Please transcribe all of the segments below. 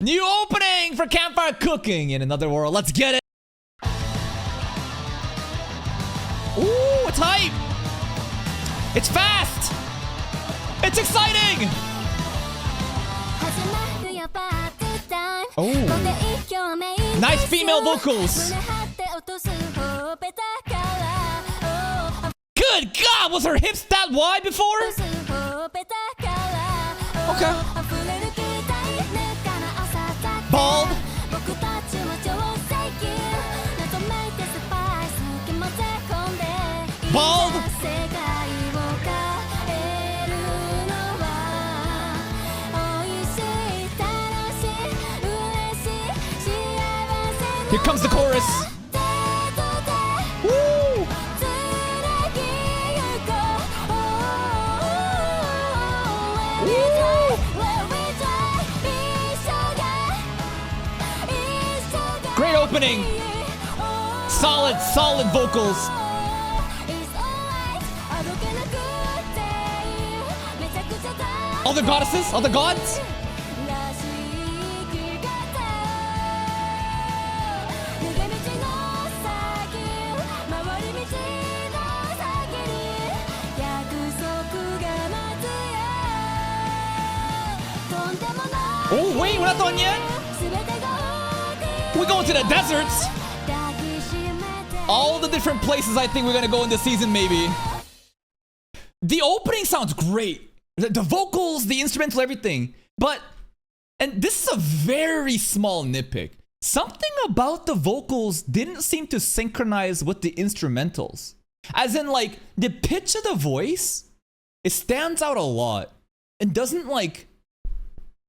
New opening for Campfire Cooking in Another World. Let's get it. Ooh, it's hype. It's fast. It's exciting. Oh, nice female vocals. Good God, was her hips that wide before? Okay. Bald. Bald. Here comes the chorus. Woo! Great opening. Solid vocals. All the goddesses? All the gods? Oh, wait, we're not done yet? We're going to the deserts. All the different places I think we're gonna go in this season, maybe. The opening sounds great. The vocals, the instrumental, everything. But, and this is a very small nitpick. Something about the vocals didn't seem to synchronize with the instrumentals. As in, like, the pitch of the voice, it stands out a lot. And doesn't, like,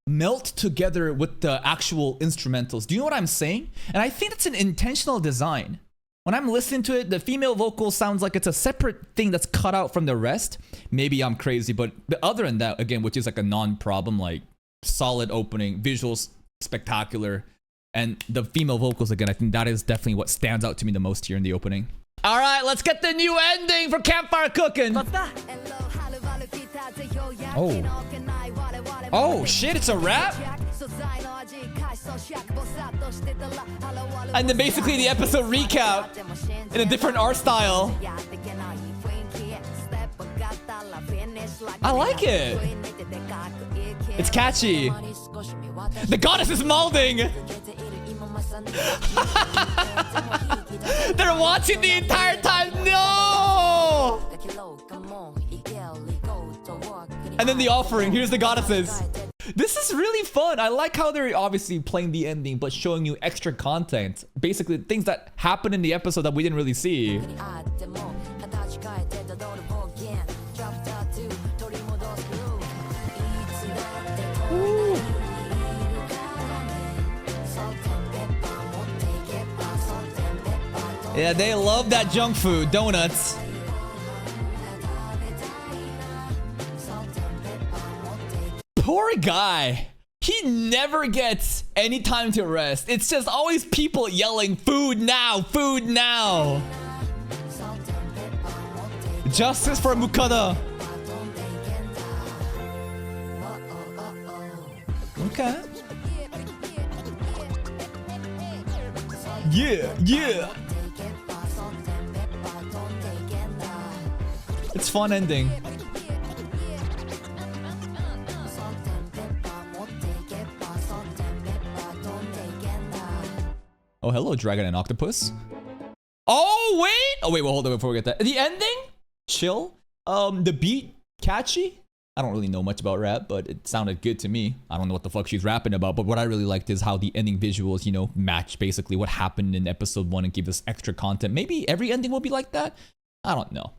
melt together with the actual instrumentals. Do you know what I'm saying? And I think it's an intentional design. When I'm listening to it, the female vocal sounds like it's a separate thing that's cut out from the rest. Maybe I'm crazy, but other than that, again, which is like a non-problem, like solid opening, visuals spectacular, and the female vocals, again, I think that is definitely what stands out to me the most here in the opening. All right, let's get the new ending for Campfire Cooking. Oh shit, it's a rap? And then basically the episode recap in a different art style. I like it. It's catchy. The goddess is molding. They're watching the entire time. No! And then the offering. Here's the goddesses. This is really fun. I like how they're obviously playing the ending, but showing you extra content. Basically, things that happen in the episode that we didn't really see. Ooh. Yeah, they love that junk food, donuts. Poor guy. He never gets any time to rest. It's just always people yelling, food now, food now. Justice for Mukada. Okay. Yeah. It's fun ending. Oh, hello, dragon and octopus. Oh, wait. Oh, wait, well, hold on before we get that. The ending? Chill. The beat? Catchy? I don't really know much about rap, but it sounded good to me. I don't know what the fuck she's rapping about, but what I really liked is how the ending visuals, you know, match basically what happened in episode 1 and give us extra content. Maybe every ending will be like that? I don't know.